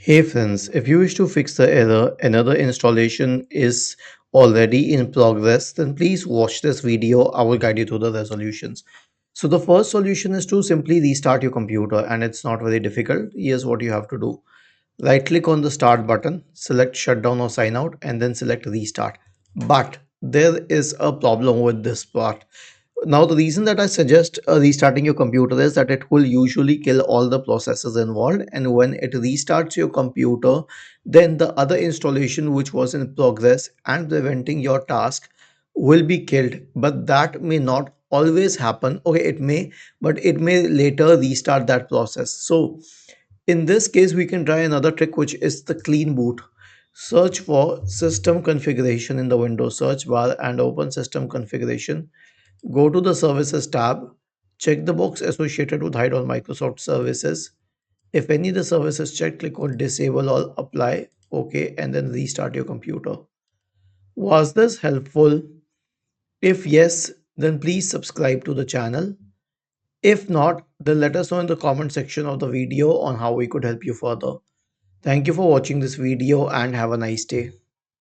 Hey friends, if you wish to fix the error, another installation is already in progress, then please watch this video. I will guide you through the resolutions. So the first solution is to simply restart your computer, and it's not very difficult. Here's what you have to do. Right click on the start button, select shutdown or sign out, and then select restart. But there is a problem with this part. Now, the reason that I suggest restarting your computer is that it will usually kill all the processes involved, and when it restarts your computer, then the other installation which was in progress and preventing your task will be killed. But that may not always happen. Okay, it may, but it may later restart that process. So, in this case, we can try another trick, which is the clean boot. Search for system configuration in the Windows search bar and open system configuration. Go to the Services tab, check the box associated with Hide on Microsoft Services. If any of the services checked, click on Disable or Apply, OK, and then restart your computer. Was this helpful? If yes, then please subscribe to the channel. If not, then let us know in the comment section of the video on how we could help you further. Thank you for watching this video and have a nice day.